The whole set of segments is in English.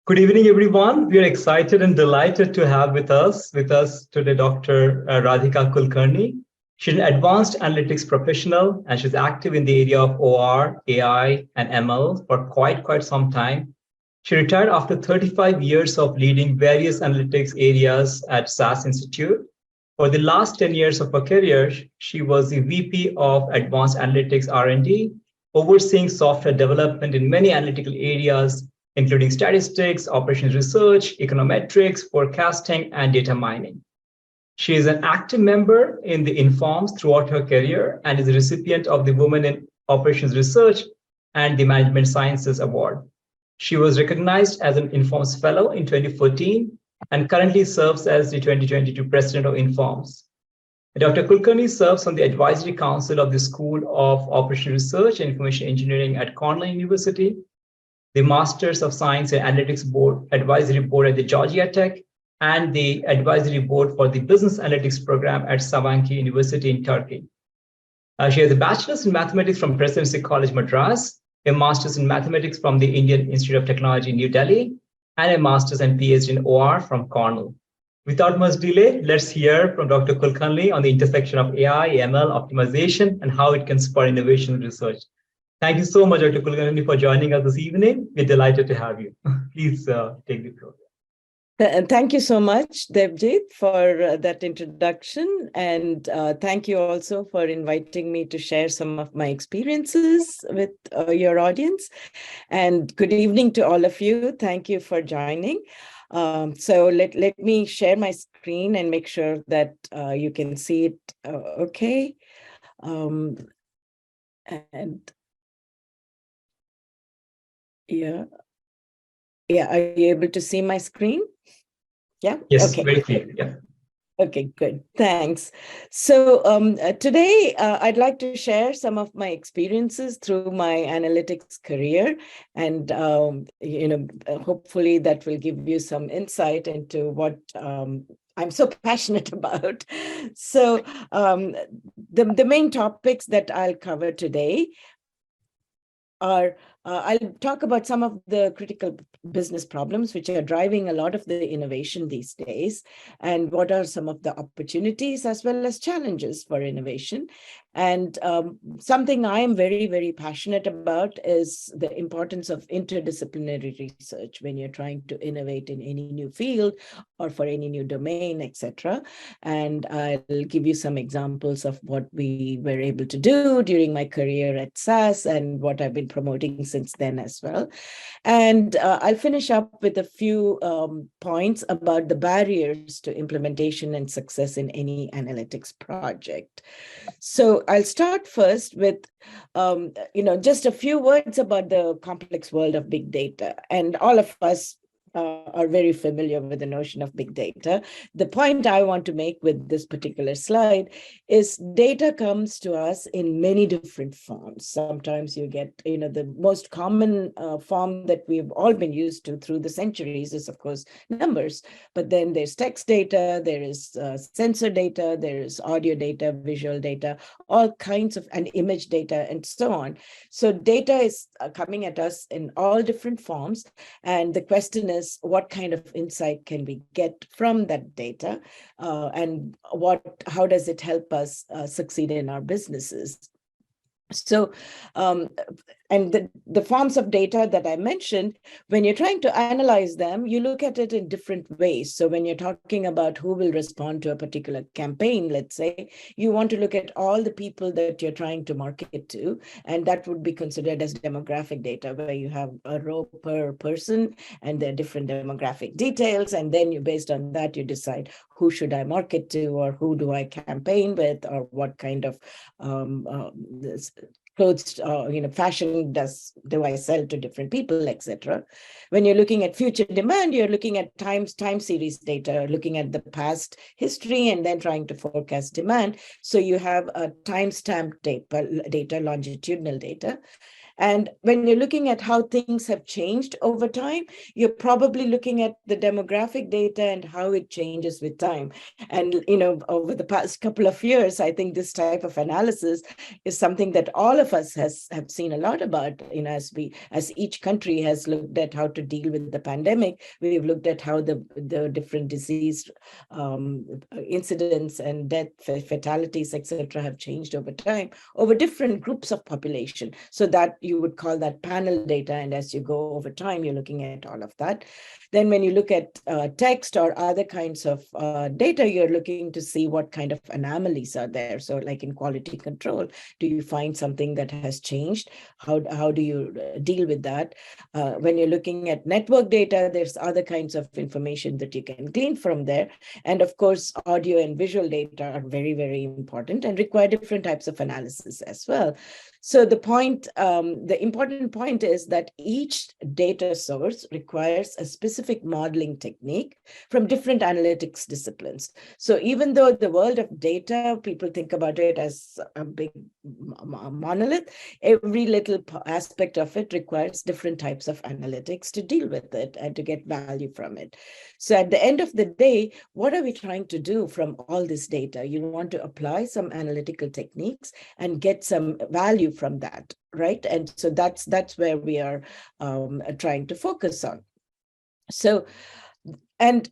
Good evening, everyone. We are excited and delighted to have with us today Dr. Radhika Kulkarni. She's an advanced analytics professional and she's active in the area of OR, AI, and ML for quite some time. She retired after 35 years of leading various analytics areas at SAS Institute. For the last 10 years of her career, she was the VP of Advanced Analytics R&D, overseeing software development in many analytical areas including statistics, operations research, econometrics, forecasting, and data mining. She is an active member in the Informs throughout her career and is a recipient of the Women in Operations Research and the Management Sciences Award. She was recognized as an Informs Fellow in 2014 and currently serves as the 2022 President of Informs. Dr. Kulkarni serves on the Advisory Council of the School of Operational Research and Information Engineering at Cornell University, the Masters of Science and Analytics Board Advisory Board at the Georgia Tech, and the Advisory Board for the Business Analytics Program at Sabancı University in Turkey. She has a Bachelor's in Mathematics from Presidency College Madras, a Master's in Mathematics from the Indian Institute of Technology, New Delhi, and a Master's and PhD in OR from Cornell. Without much delay, let's hear from Dr. Kulkarni on the intersection of AI, ML, optimization, and how it can spur innovation and research. Thank you so much, Dr. Kulkarni, for joining us this evening. We're delighted to have you. Please take the floor. Thank you so much, Debjit, for that introduction. And thank you also for inviting me to share some of my experiences with your audience. And good evening to all of you. Thank you for joining. So let me share my screen and make sure that you can see it okay. Yeah, are you able to see my screen? Yeah. Yes, okay. Very clear. Yeah. Okay, good. Thanks. So today I'd like to share some of my experiences through my analytics career, and hopefully that will give you some insight into what I'm so passionate about. So the main topics that I'll cover today are I'll talk about some of the critical business problems which are driving a lot of the innovation these days, and what are some of the opportunities as well as challenges for innovation. And something I am very, very passionate about is the importance of interdisciplinary research when you're trying to innovate in any new field or for any new domain, etc. And I'll give you some examples of what we were able to do during my career at SAS and what I've been promoting since then as well. And I'll finish up with a few points about the barriers to implementation and success in any analytics project. So I'll start first with, just a few words about the complex world of big data. And all of us are very familiar with the notion of big data. The point I want to make with this particular slide is data comes to us in many different forms. Sometimes you get, the most common form that we've all been used to through the centuries is, of course, numbers. But then there's text data, there is sensor data, there is audio data, visual data, all kinds of, and image data, and so on. So data is coming at us in all different forms. And the question is, what kind of insight can we get from that data, and how does it help us succeed in our businesses? So, and the forms of data that I mentioned, when you're trying to analyze them, you look at it in different ways. So when you're talking about who will respond to a particular campaign, let's say, you want to look at all the people that you're trying to market to, and that would be considered as demographic data, where you have a row per person and there are different demographic details. And then based on that, you decide who should I market to, or who do I campaign with, or what kind of clothes, fashion do I sell to different people, etc. When you're looking at future demand, you're looking at time series data, looking at the past history, and then trying to forecast demand. So you have a timestamp data, longitudinal data. And when you're looking at how things have changed over time, you're probably looking at the demographic data and how it changes with time. And, over the past couple of years, I think this type of analysis is something that all of of us have seen a lot about, as each country has looked at how to deal with the pandemic, we've looked at how the different disease incidents and death, fatalities, etc., have changed over time over different groups of population. So that you would call that panel data. And as you go over time, you're looking at all of that. Then when you look at text or other kinds of data, you're looking to see what kind of anomalies are there. So like in quality control, do you find something that has changed? How do you deal with that? When you're looking at network data, there's other kinds of information that you can glean from there. And of course, audio and visual data are very, very important and require different types of analysis as well. So the important point is that each data source requires a specific modeling technique from different analytics disciplines. So even though the world of data, people think about it as a big monolith, every little aspect of it requires different types of analytics to deal with it and to get value from it. So at the end of the day, what are we trying to do from all this data? You want to apply some analytical techniques and get some value from that, right? And so that's where we are trying to focus on. So, and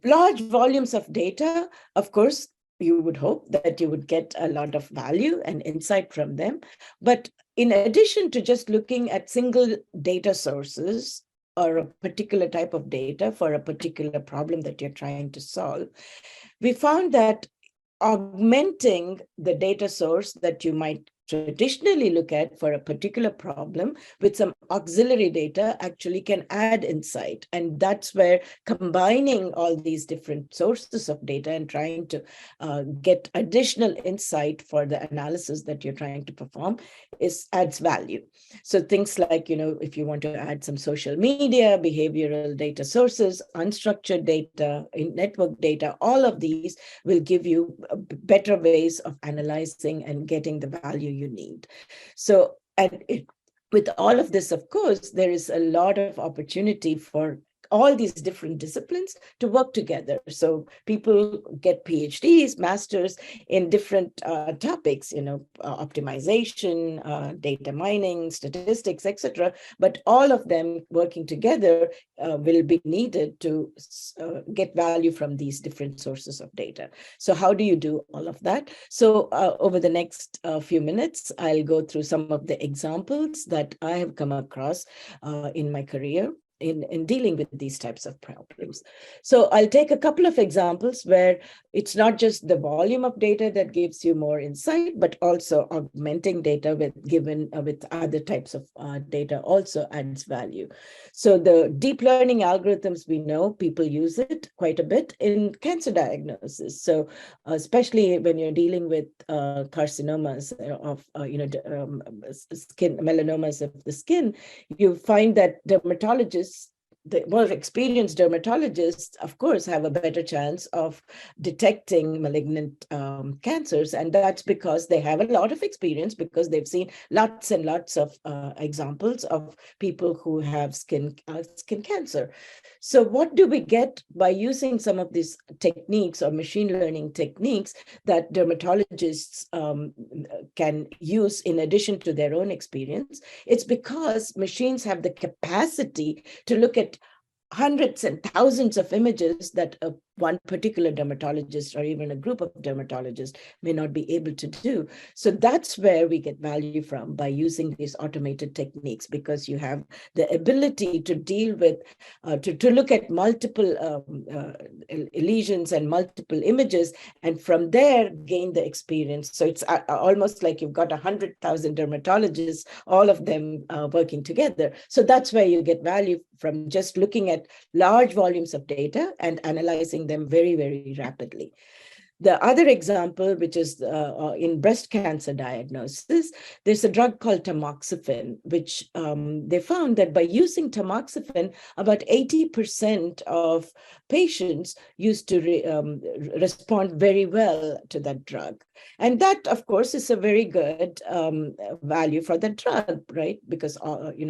large volumes of data, of course, you would hope that you would get a lot of value and insight from them. But in addition to just looking at single data sources or a particular type of data for a particular problem that you're trying to solve, we found that augmenting the data source that you might traditionally look at for a particular problem with some auxiliary data actually can add insight. And that's where combining all these different sources of data and trying to get additional insight for the analysis that you're trying to perform adds value. So things like, if you want to add some social media, behavioral data sources, unstructured data, network data, all of these will give you better ways of analyzing and getting the value you need. So, with all of this, of course, there is a lot of opportunity for all these different disciplines to work together. So people get PhDs, masters in different topics, optimization, data mining, statistics, etc. But all of them working together will be needed to get value from these different sources of data. So how do you do all of that? So over the next few minutes, I'll go through some of the examples that I have come across in my career in dealing with these types of problems. So I'll take a couple of examples where it's not just the volume of data that gives you more insight, but also augmenting data with other types of data also adds value. So the deep learning algorithms, we know people use it quite a bit in cancer diagnosis. So especially when you're dealing with carcinomas of skin, melanomas of the skin, you find that dermatologists, the more experienced dermatologists, of course, have a better chance of detecting malignant cancers. And that's because they have a lot of experience, because they've seen lots and lots of examples of people who have skin cancer. So what do we get by using some of these techniques or machine learning techniques that dermatologists can use in addition to their own experience? It's because machines have the capacity to look at hundreds and thousands of images that one particular dermatologist or even a group of dermatologists may not be able to do. So that's where we get value from by using these automated techniques, because you have the ability to deal with, to look at multiple lesions and multiple images, and from there gain the experience. So it's almost like you've got 100,000 dermatologists, all of them working together. So that's where you get value from just looking at large volumes of data and analyzing them very, very rapidly. The other example, which is in breast cancer diagnosis, there's a drug called tamoxifen, which they found that by using tamoxifen, about 80% of patients used to respond very well to that drug. And that, of course, is a very good value for the drug, right? Because,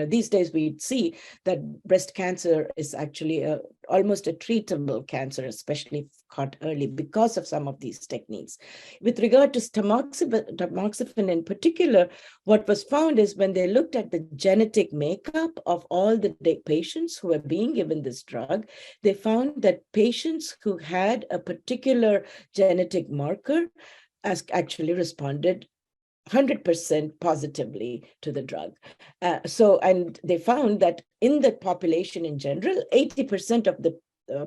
these days we see that breast cancer is actually almost a treatable cancer, especially if caught early, because of some of these techniques. With regard to tamoxifen in particular, what was found is when they looked at the genetic makeup of all the patients who were being given this drug, they found that patients who had a particular genetic marker actually responded 100% positively to the drug. And they found that in the population in general, 80% of the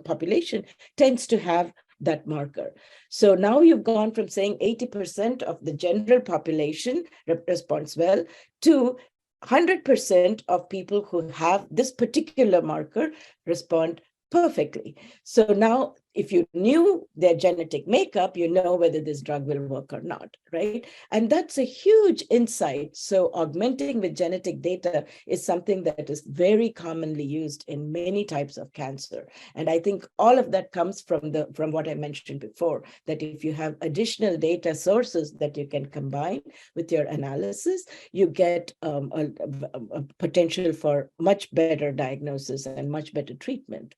population tends to have that marker. So now you've gone from saying 80% of the general population responds well to 100% of people who have this particular marker respond perfectly. So now, if you knew their genetic makeup, you know whether this drug will work or not, right? And that's a huge insight. So augmenting with genetic data is something that is very commonly used in many types of cancer. And I think all of that comes from what I mentioned before, that if you have additional data sources that you can combine with your analysis, you get a potential for much better diagnosis and much better treatment.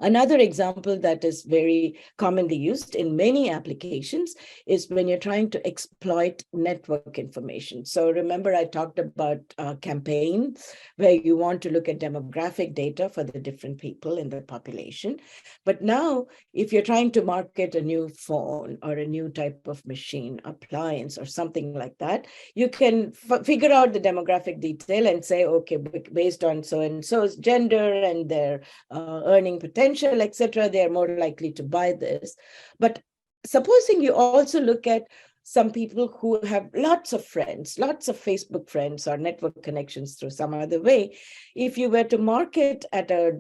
Another example that is very commonly used in many applications is when you're trying to exploit network information. So remember, I talked about campaigns where you want to look at demographic data for the different people in the population. But now, if you're trying to market a new phone or a new type of machine, appliance, or something like that, you can figure out the demographic detail and say, okay, based on so-and-so's gender and their earning potential, etc., they are more likely to buy this. But supposing you also look at some people who have lots of friends, lots of Facebook friends or network connections through some other way, if you were to market at a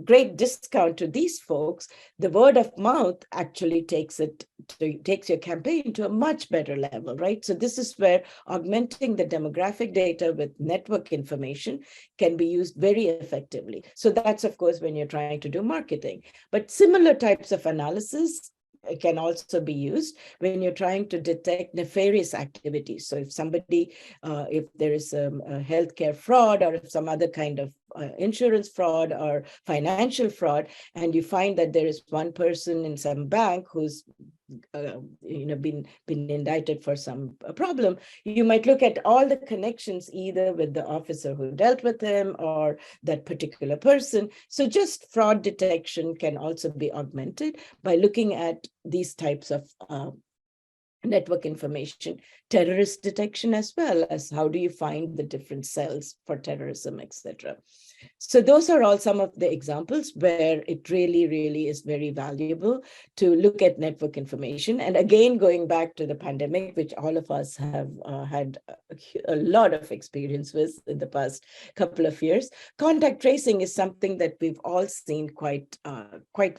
great discount to these folks, the word of mouth actually takes your campaign to a much better level, right? So this is where augmenting the demographic data with network information can be used very effectively. So that's, of course, when you're trying to do marketing. But similar types of analysis can also be used when you're trying to detect nefarious activities. So if somebody, if there is a healthcare fraud or some other kind of insurance fraud or financial fraud, and you find that there is one person in some bank who's been indicted for some problem, you might look at all the connections either with the officer who dealt with him or that particular person. So just fraud detection can also be augmented by looking at these types of network information, terrorist detection, as well as how do you find the different cells for terrorism, etc. So those are all some of the examples where it really, really is very valuable to look at network information. And again, going back to the pandemic, which all of us have had a lot of experience with in the past couple of years, contact tracing is something that we've all seen quite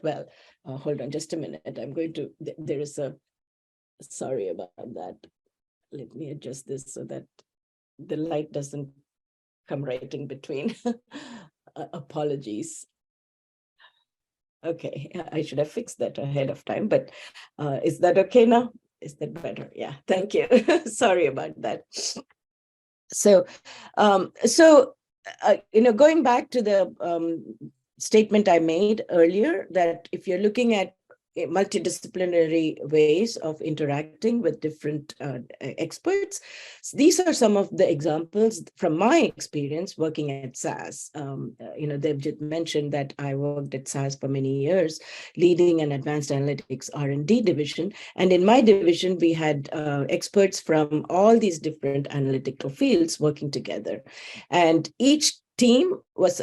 well. Hold on just a minute. I'm going to, there is a, sorry about that. Let me adjust this so that the light doesn't come right in between. Apologies. Okay, I should have fixed that ahead of time, but is that okay now? Is that better? Yeah, thank you. Sorry about that. So, going back to the statement I made earlier, that if you're looking at multidisciplinary ways of interacting with different experts, these are some of the examples from my experience working at SAS. They've mentioned that I worked at SAS for many years, leading an advanced analytics R&D division. And in my division, we had experts from all these different analytical fields working together. And each team was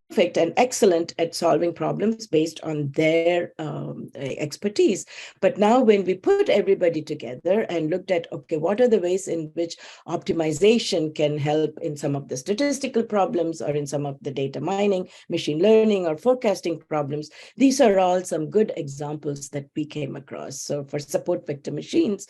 perfect and excellent at solving problems based on their expertise. But now when we put everybody together and looked at, okay, what are the ways in which optimization can help in some of the statistical problems or in some of the data mining, machine learning, or forecasting problems, these are all some good examples that we came across. So for support vector machines,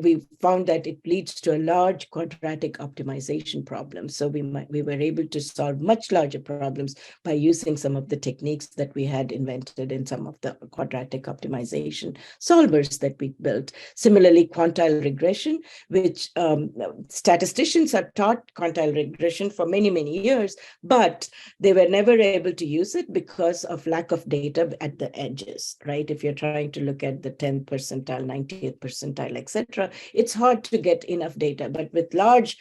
we found that it leads to a large quadratic optimization problem. So we were able to solve much larger problems algorithms by using some of the techniques that we had invented in some of the quadratic optimization solvers that we built. Similarly, quantile regression, which statisticians are taught quantile regression for many, many years, but they were never able to use it because of lack of data at the edges, right? If you're trying to look at the 10th percentile, 90th percentile, etc., it's hard to get enough data. But with large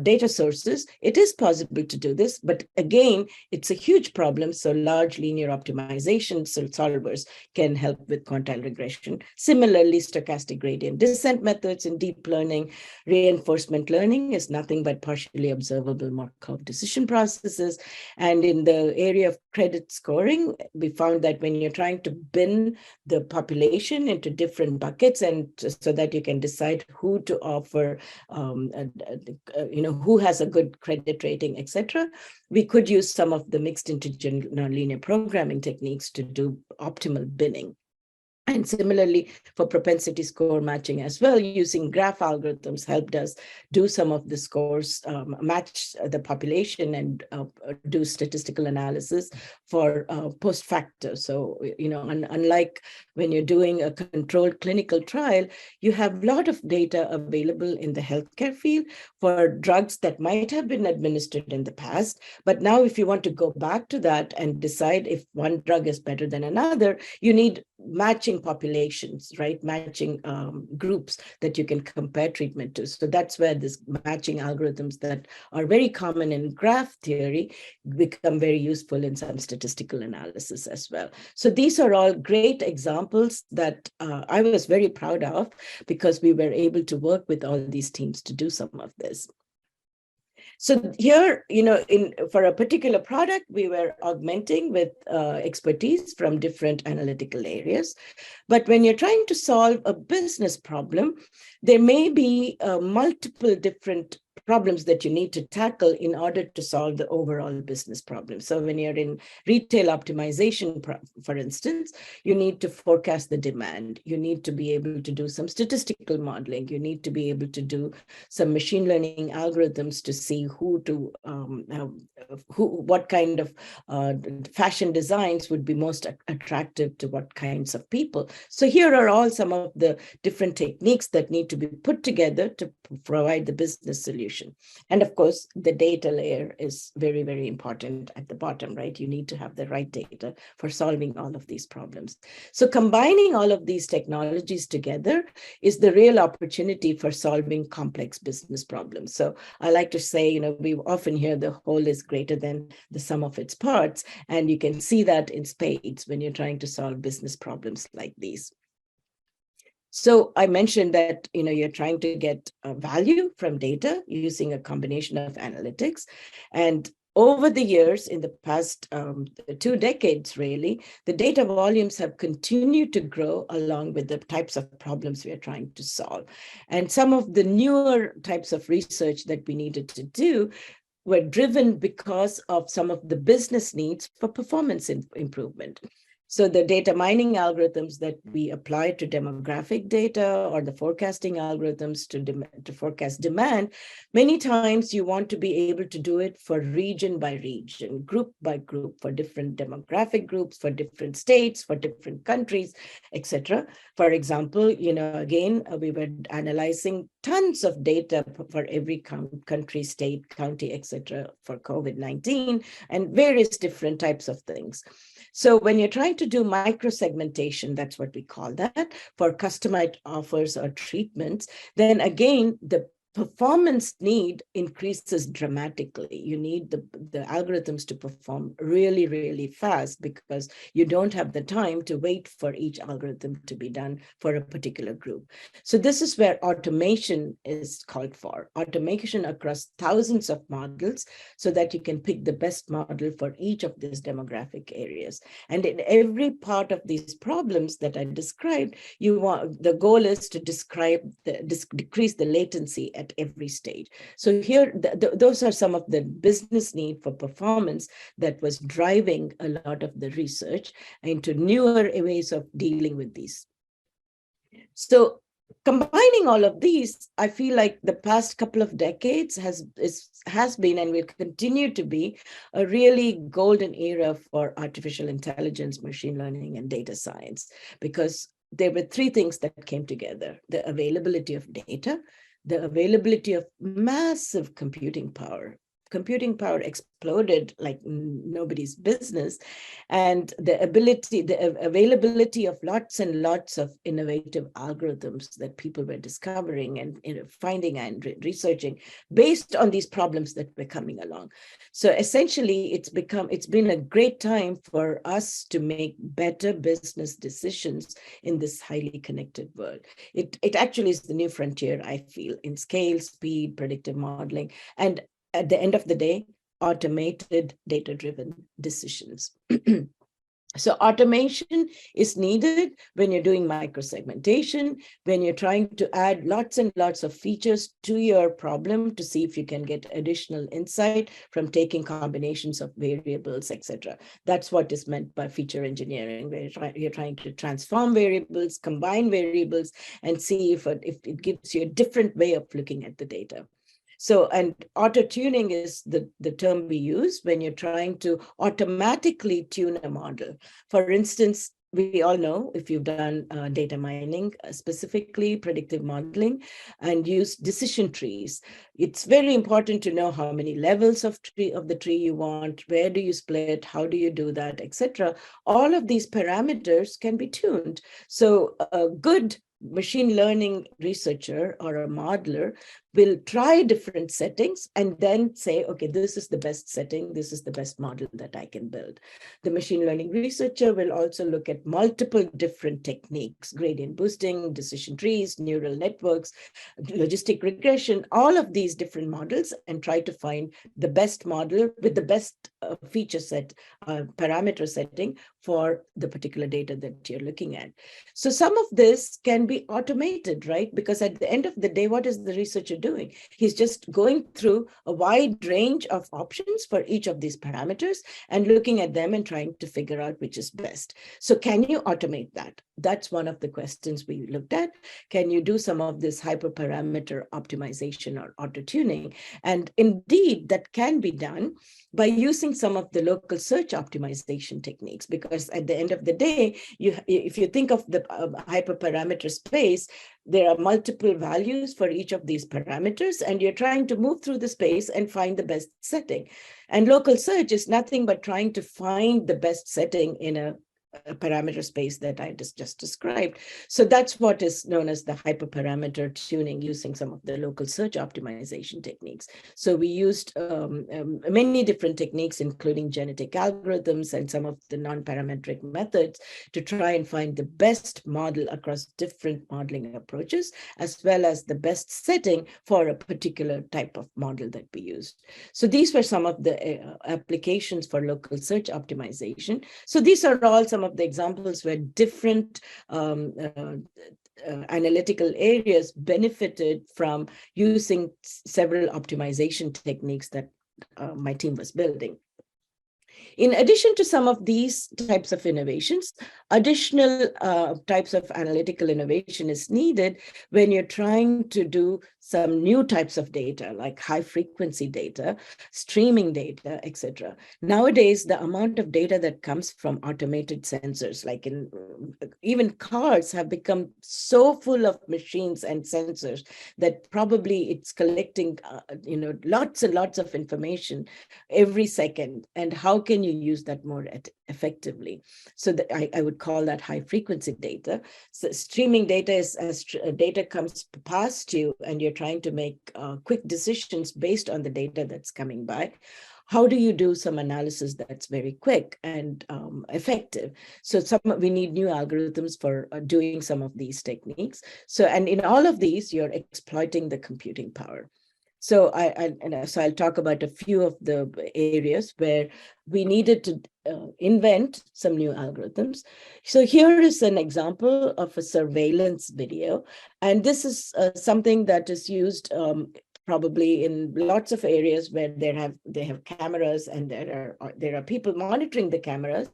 data sources, it is possible to do this. But again, it's a huge problem. So large linear optimization solvers can help with quantile regression. Similarly, stochastic gradient descent methods in deep learning, reinforcement learning is nothing but partially observable Markov decision processes. And in the area of credit scoring, we found that when you're trying to bin the population into different buckets, and so that you can decide who to offer, who has a good credit rating, etc., we could use some of the mixed integer nonlinear programming techniques to do optimal binning. And similarly, for propensity score matching as well, using graph algorithms helped us do some of the scores, match the population, and do statistical analysis for post facto. So, unlike when you're doing a controlled clinical trial, you have a lot of data available in the healthcare field for drugs that might have been administered in the past. But now, if you want to go back to that and decide if one drug is better than another, you need matching populations, right? Matching groups that you can compare treatment to. So that's where this matching algorithms that are very common in graph theory become very useful in some statistical analysis as well. So these are all great examples that I was very proud of, because we were able to work with all these teams to do some of this. So here, for a particular product, we were augmenting with expertise from different analytical areas. But when you're trying to solve a business problem, there may be multiple different problems that you need to tackle in order to solve the overall business problem. So when you're in retail optimization, for instance, you need to forecast the demand. You need to be able to do some statistical modeling. You need to be able to do some machine learning algorithms to see what kind of fashion designs would be most attractive to what kinds of people. So here are all some of the different techniques that need to be put together to provide the business solution. And of course, the data layer is very, very important at the bottom, right? You need to have the right data for solving all of these problems. So combining all of these technologies together is the real opportunity for solving complex business problems. So I like to say, we often hear the whole is greater than the sum of its parts. And you can see that in spades when you're trying to solve business problems like these. So I mentioned that you're trying to get value from data using a combination of analytics. And over the years, in the past 2 decades, really, the data volumes have continued to grow along with the types of problems we are trying to solve. And some of the newer types of research that we needed to do were driven because of some of the business needs for performance improvement. So the data mining algorithms that we apply to demographic data, or the forecasting algorithms to forecast demand, many times you want to be able to do it for region by region, group by group, for different demographic groups, for different states, for different countries, etc. For example, again, we were analyzing tons of data for every country, state, county, etc. for COVID-19 and various different types of things. So when you're trying to do micro-segmentation, that's what we call that, for customized offers or treatments, then again, the performance need increases dramatically. You need the algorithms to perform really, really fast, because you don't have the time to wait for each algorithm to be done for a particular group. So this is where automation is called for, automation across thousands of models, so that you can pick the best model for each of these demographic areas. And in every part of these problems that I described, the goal is to decrease the latency at every stage. So here, those are some of the business need for performance that was driving a lot of the research into newer ways of dealing with these. So Combining all of these, I feel like the past couple of decades has been and will continue to be a really golden era for artificial intelligence, machine learning, and data science, because there were three things that came together: the availability of data, the availability of massive computing power. Computing power exploded like nobody's business, and the availability of lots and lots of innovative algorithms that people were discovering and finding and researching based on these problems that were coming along. So essentially, it's been a great time for us to make better business decisions in this highly connected world. It actually is the new frontier, I feel, in scale, speed, predictive modeling, and at the end of the day, automated data-driven decisions. So automation is needed when you're doing microsegmentation, when you're trying to add lots and lots of features to your problem to see if you can get additional insight from taking combinations of variables, etc. That's what is meant by feature engineering, where you're trying to transform variables, combine variables, and see if it gives you a different way of looking at the data. So, and auto-tuning is the term we use when you're trying to automatically tune a model. For instance, we all know, if you've done data mining, specifically predictive modeling, and use decision trees, it's very important to know how many levels of the tree you want, where do you split, how do you do that, etc. All of these parameters can be tuned. So a good machine learning researcher or a modeler will try different settings and then say, okay, this is the best setting, this is the best model that I can build. The machine learning researcher will also look at multiple different techniques: gradient boosting, decision trees, neural networks, logistic regression, all of these different models, and try to find the best model with the best feature set, parameter setting for the particular data that you're looking at. So some of this can be automated, right? Because at the end of the day, what is the researcher doing? He's just going through a wide range of options for each of these parameters and looking at them and trying to figure out which is best. So can you automate that? That's one of the questions we looked at. Can you do some of this hyperparameter optimization or auto-tuning? And indeed, that can be done by using some of the local search optimization techniques, because at the end of the day, if you think of the hyperparameter space, there are multiple values for each of these parameters, and you're trying to move through the space and find the best setting. And local search is nothing but trying to find the best setting in a parameter space that I just described. So that's what is known as the hyperparameter tuning, using some of the local search optimization techniques. So we used many different techniques, including genetic algorithms and some of the non-parametric methods, to try and find the best model across different modeling approaches, as well as the best setting for a particular type of model that we used. So these were some of the applications for local search optimization. So these are all some of the examples where different analytical areas benefited from using several optimization techniques that my team was building. In addition to some of these types of innovations, additional types of analytical innovation is needed when you're trying to do some new types of data, like high frequency data, streaming data, etc. Nowadays, the amount of data that comes from automated sensors, like in even cars, have become so full of machines and sensors that probably it's collecting lots and lots of information every second. And how can you use that more effectively? So I would call that high frequency data. So streaming data is as data comes past you and you're trying to make quick decisions based on the data that's coming by. How do you do some analysis that's very quick and effective? So we need new algorithms for doing some of these techniques. So, and in all of these, you're exploiting the computing power. So I'll talk about a few of the areas where we needed to invent some new algorithms. So here is an example of a surveillance video. And this is something that is used probably in lots of areas where they have cameras, and there are people monitoring the cameras,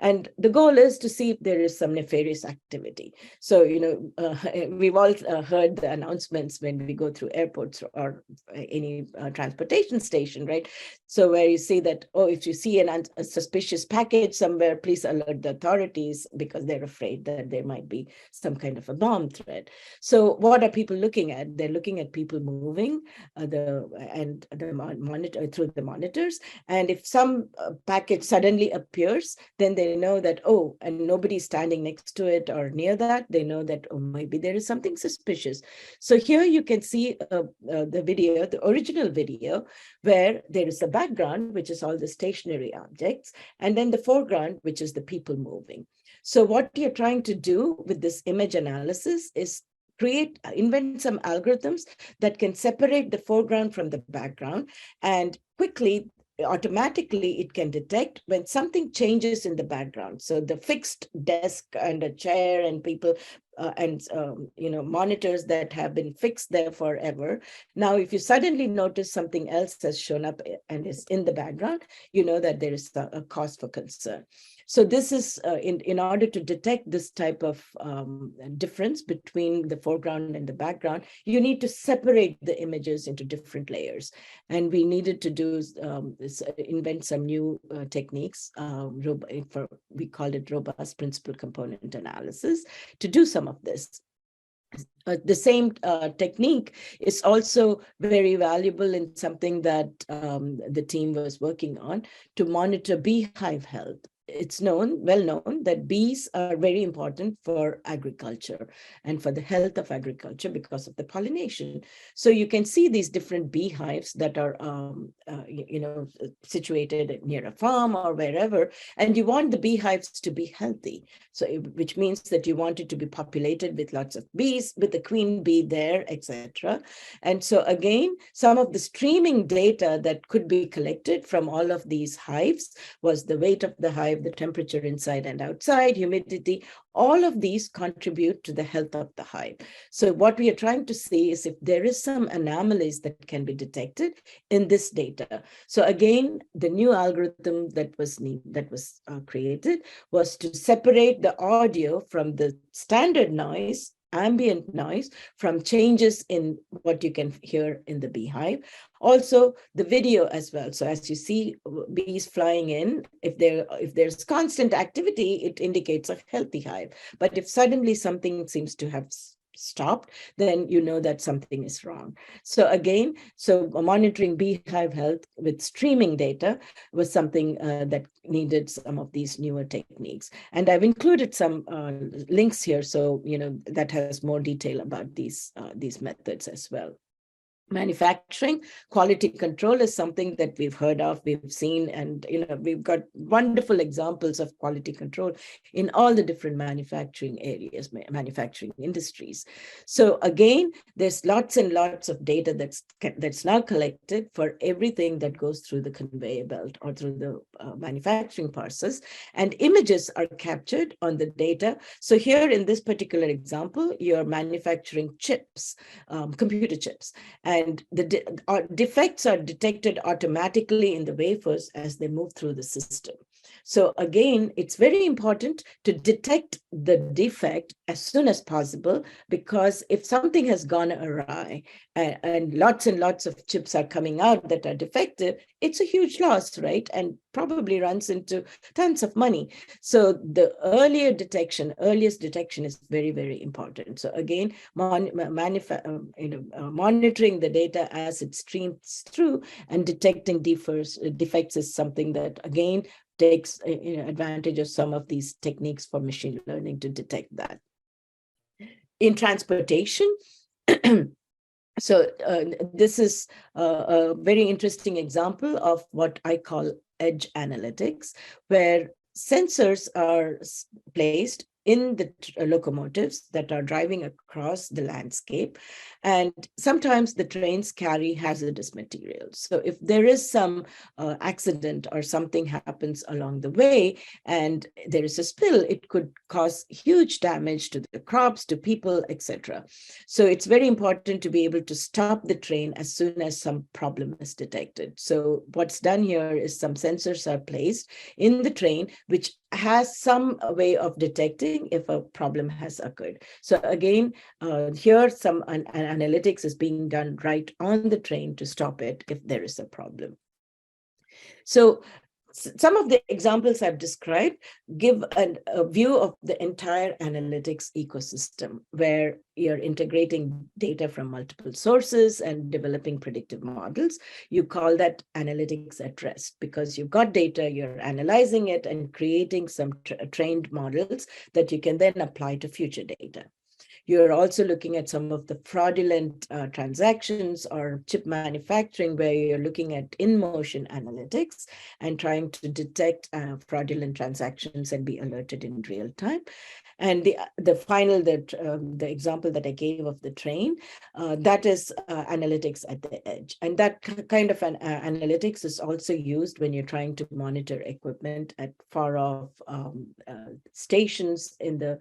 and the goal is to see if there is some nefarious activity. So we've all heard the announcements when we go through airports or any transportation station, right? So where you see that, oh, if you see a suspicious package somewhere, please alert the authorities, because they're afraid that there might be some kind of a bomb threat. So what are people looking at? They're looking at people moving monitor through the monitors. And if some package suddenly appears, then they know that, oh, and nobody's standing next to it or near that, they know that, oh, maybe there is something suspicious. So here you can see the video, the original video, where there is a background, which is all the stationary objects, and then the foreground, which is the people moving. So what you're trying to do with this image analysis is invent some algorithms that can separate the foreground from the background, and quickly, automatically, it can detect when something changes in the background. So the fixed desk and a chair and people monitors that have been fixed there forever. Now, if you suddenly notice something else has shown up and is in the background, you know that there is a cause for concern. So this is in order to detect this type of difference between the foreground and the background, you need to separate the images into different layers. And we needed to do invent some new techniques. We called it robust principal component analysis to do some of this. The same technique is also very valuable in something that the team was working on to monitor beehive health. It's well known that bees are very important for agriculture and for the health of agriculture because of the pollination. So you can see these different beehives that are, situated near a farm or wherever, and you want the beehives to be healthy. So, which means that you want it to be populated with lots of bees, with the queen bee there, etc. And so again, some of the streaming data that could be collected from all of these hives was the weight of the hive, the temperature inside and outside, humidity. All of these contribute to the health of the hive. So what we are trying to see is if there is some anomalies that can be detected in this data. So again, the new algorithm that was created was to separate the audio from the standard noise, ambient noise, from changes in what you can hear in the beehive. Also, the video as well. So as you see bees flying in, if there's constant activity, it indicates a healthy hive. But if suddenly something seems to have stopped, then you know that something is wrong. So again, monitoring beehive health with streaming data was something that needed some of these newer techniques. And I've included some links here, so that has more detail about these methods as well. Manufacturing quality control is something that we've heard of, we've seen, and we've got wonderful examples of quality control in all the different manufacturing areas, manufacturing industries. So again, there's lots and lots of data that's now collected for everything that goes through the conveyor belt or through the manufacturing process, and images are captured on the data. So here in this particular example, you're manufacturing chips, computer chips, and the defects are detected automatically in the wafers as they move through the system. So again, it's very important to detect the defect as soon as possible, because if something has gone awry and lots of chips are coming out that are defective, it's a huge loss, right? And probably runs into tons of money. So the earliest detection is very, very important. So again, monitoring the data as it streams through and detecting defects is something that, again, takes advantage of some of these techniques for machine learning to detect that. In transportation, so this is a very interesting example of what I call edge analytics, where sensors are placed in the locomotives that are driving across the landscape. And sometimes the trains carry hazardous materials. So if there is some accident or something happens along the way and there is a spill, it could cause huge damage to the crops, to people, etc. So it's very important to be able to stop the train as soon as some problem is detected. So what's done here is some sensors are placed in the train, which has some way of detecting if a problem has occurred. So again, here some analytics is being done right on the train to stop it if there is a problem. So some of the examples I've described give a view of the entire analytics ecosystem, where you're integrating data from multiple sources and developing predictive models. You call that analytics at rest, because you've got data, you're analyzing it and creating some trained models that you can then apply to future data. You're also looking at some of the fraudulent transactions or chip manufacturing, where you're looking at in-motion analytics and trying to detect fraudulent transactions and be alerted in real time. And the example that I gave of the train, that is analytics at the edge. And that kind of analytics is also used when you're trying to monitor equipment at far off stations in the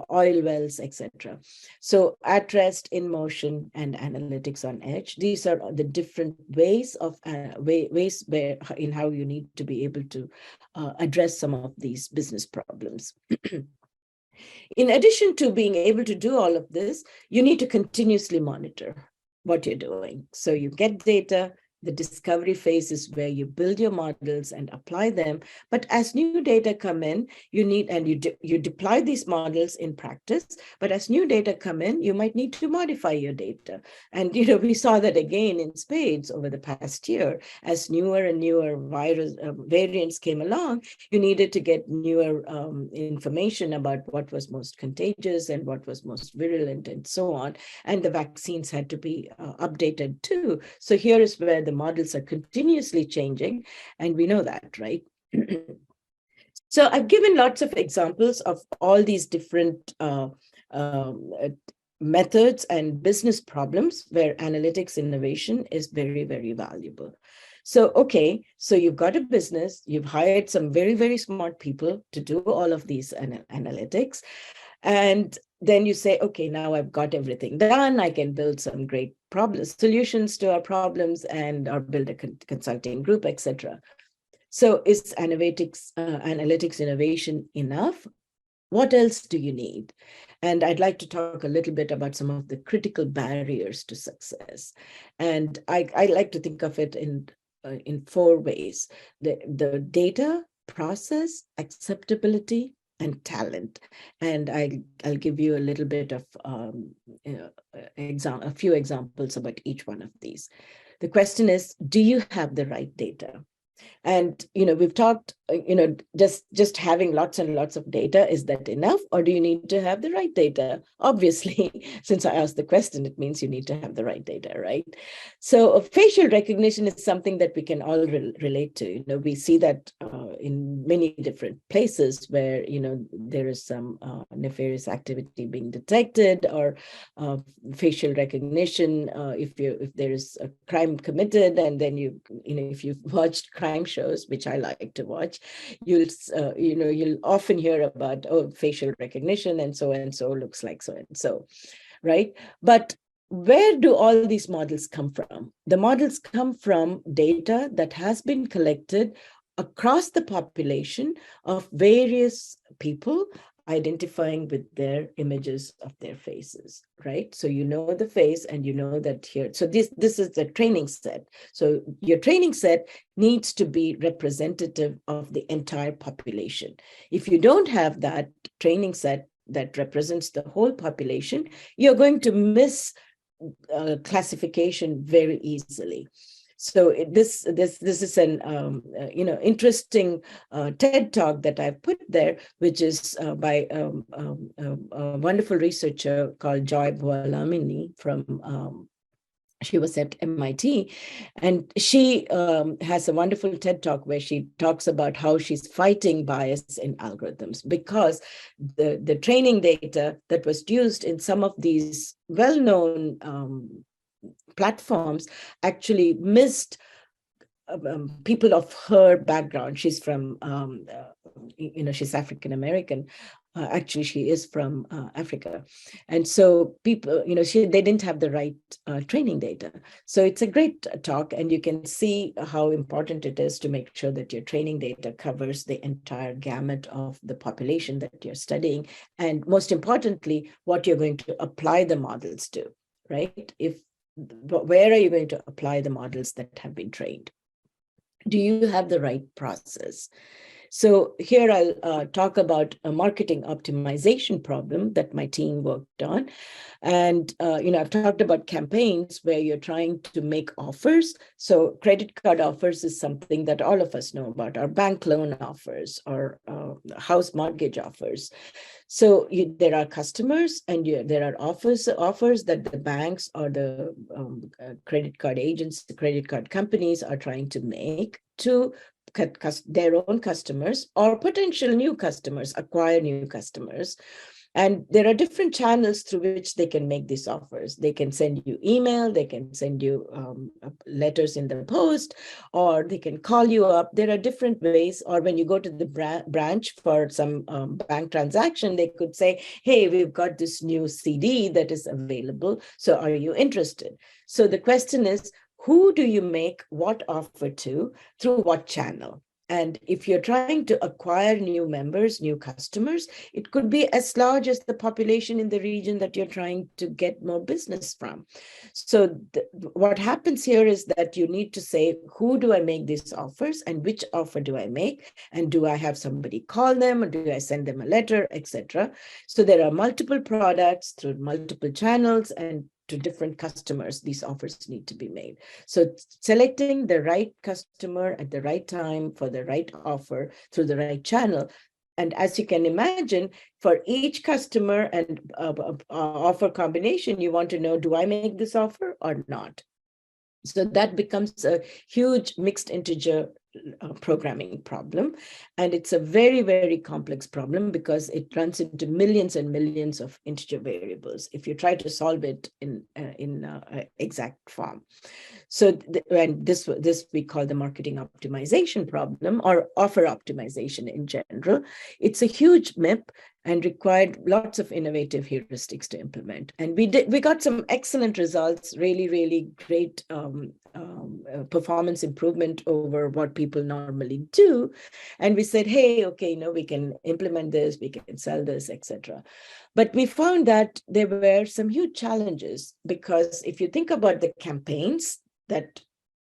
oil wells, etc. So at rest, in motion, and analytics on edge, these are the different ways of ways where in how you need to be able to address some of these business problems. In addition to being able to do all of this, you need to continuously monitor what you're doing. So you get data. The discovery phase is where you build your models and apply them. But as new data come in, you need, and you deploy these models in practice. But as new data come in, you might need to modify your data. And we saw that again in spades over the past year. As newer and newer virus variants came along, you needed to get newer information about what was most contagious and what was most virulent and so on. And the vaccines had to be updated too. So here is where the models are continuously changing, and we know that, right? So I've given lots of examples of all these different methods and business problems where analytics innovation is very, very valuable. So, okay, so you've got a business, you've hired some very, very smart people to do all of these analytics. And then you say, okay, now I've got everything done. I can build some great solutions to our problems or build a consulting group, etc. So is analytics innovation enough? What else do you need? And I'd like to talk a little bit about some of the critical barriers to success. And I like to think of it in 4 ways: the data, process, acceptability, and talent. And I'll give you a little bit of a few examples about each one of these. The question is, do you have the right data? And, we've talked, just having lots and lots of data, is that enough? Or do you need to have the right data? Obviously, since I asked the question, it means you need to have the right data, right? So facial recognition is something that we can all relate to. We see that in many different places where, there is some nefarious activity being detected, or facial recognition, if there is a crime committed, and then if you've watched crime shows, which I like to watch, you'll often hear about, facial recognition and so looks like so and so, right? But where do all these models come from? The models come from data that has been collected across the population of various people, identifying with their images of their faces, right? So the face, and that here. So this is the training set. So your training set needs to be representative of the entire population. If you don't have that training set that represents the whole population, you're going to miss classification very easily. So this is an interesting TED talk that I've put there, which is by a wonderful researcher called Joy Buolamwini from She was at MIT, and she has a wonderful TED Talk where she talks about how she's fighting bias in algorithms, because the training data that was used in some of these well-known platforms actually missed people of her background. She's from, she's African American. Actually, she is from Africa. And so people, they didn't have the right training data. So it's a great talk, and you can see how important it is to make sure that your training data covers the entire gamut of the population that you're studying. And most importantly, what you're going to apply the models to, right? Where are you going to apply the models that have been trained? Do you have the right process? So here I'll talk about a marketing optimization problem that my team worked on. And, I've talked about campaigns where you're trying to make offers. So credit card offers is something that all of us know about, our bank loan offers, or house mortgage offers. So there are customers, and there are offers that the banks or the credit card agents, the credit card companies are trying to make to their own customers or potential new customers, acquire new customers. And there are different channels through which they can make these offers. They can send you email, they can send you letters in the post, or they can call you up. There are different ways. Or when you go to the branch for some bank transaction, they could say, hey, we've got this new CD that is available. So are you interested? So the question is, who do you make what offer to, through what channel? And if you're trying to acquire new members, new customers, it could be as large as the population in the region that you're trying to get more business from. So what happens here is that you need to say, who do I make these offers, and which offer do I make? And do I have somebody call them, or do I send them a letter, etc.? So there are multiple products through multiple channels, and to different customers, these offers need to be made. So selecting the right customer at the right time for the right offer through the right channel. And as you can imagine, for each customer and offer combination, you want to know, do I make this offer or not? So that becomes a huge mixed integer programming problem. And it's a very, very complex problem because it runs into millions and millions of integer variables if you try to solve it in exact form. So and this we call the marketing optimization problem, or offer optimization in general. It's a huge MIP and required lots of innovative heuristics to implement. And we got some excellent results, really, really great performance improvement over what people normally do. And we said, hey, okay, we can implement this, we can sell this, etc. But we found that there were some huge challenges, because if you think about the campaigns, that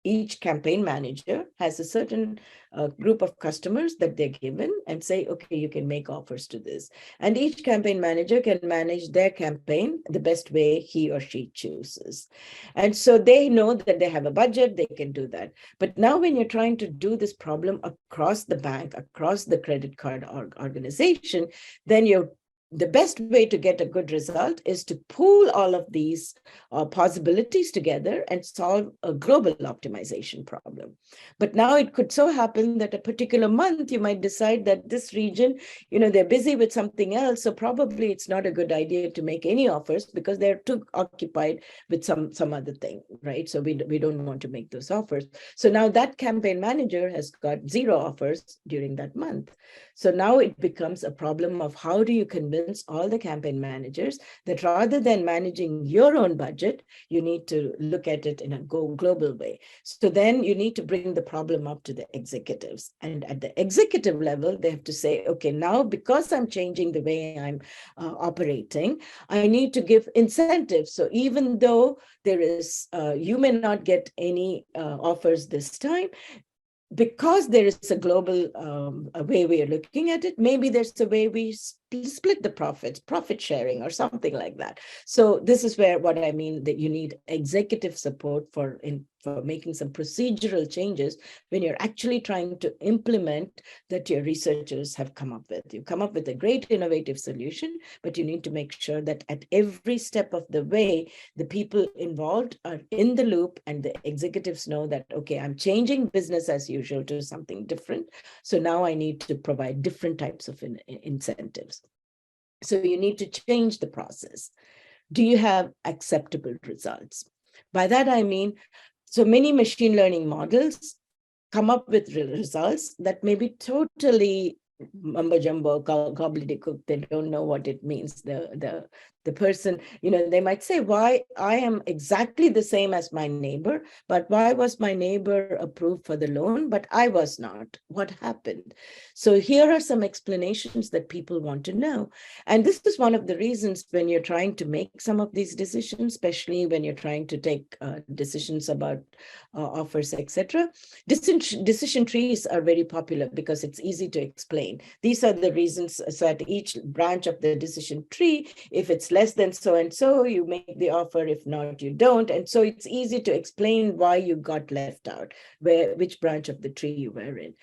each campaign manager has a certain group of customers that they're given and say, okay, you can make offers to this. And each campaign manager can manage their campaign the best way he or she chooses. And so they know that they have a budget, they can do that. But now when you're trying to do this problem across the bank, across the credit card organization, then the best way to get a good result is to pool all of these possibilities together and solve a global optimization problem. But now it could so happen that a particular month you might decide that this region, they're busy with something else, so probably it's not a good idea to make any offers because they're too occupied with some other thing, right? So we don't want to make those offers. So now that campaign manager has got 0 offers during that month. So now it becomes a problem of how do you convince all the campaign managers that rather than managing your own budget, you need to look at it in a global way. So then you need to bring the problem up to the executives. And at the executive level, they have to say, okay, now because I'm changing the way I'm operating, I need to give incentives. So even though there is, you may not get any offers this time, because there is a global way we are looking at it, maybe there's a way we split split the profits, profit sharing or something like that. So this is where what I mean, that you need executive support for making some procedural changes when you're actually trying to implement that your researchers have come up with. You come up with a great innovative solution, but you need to make sure that at every step of the way, the people involved are in the loop and the executives know that, okay, I'm changing business as usual to something different. So now I need to provide different types of incentives. So you need to change the process. Do you have acceptable results? By that, I mean, so many machine learning models come up with results that may be totally mumbo jumbo, gobbledygook. They don't know what it means. The person, they might say, why I am exactly the same as my neighbor, but why was my neighbor approved for the loan, but I was not? What happened? So here are some explanations that people want to know. And this is one of the reasons when you're trying to make some of these decisions, especially when you're trying to take decisions about offers, etc. Decision trees are very popular because it's easy to explain. These are the reasons. So at each branch of the decision tree, if it's less than so and so, you make the offer. If not, you don't. And so it's easy to explain why you got left out, which branch of the tree you were in.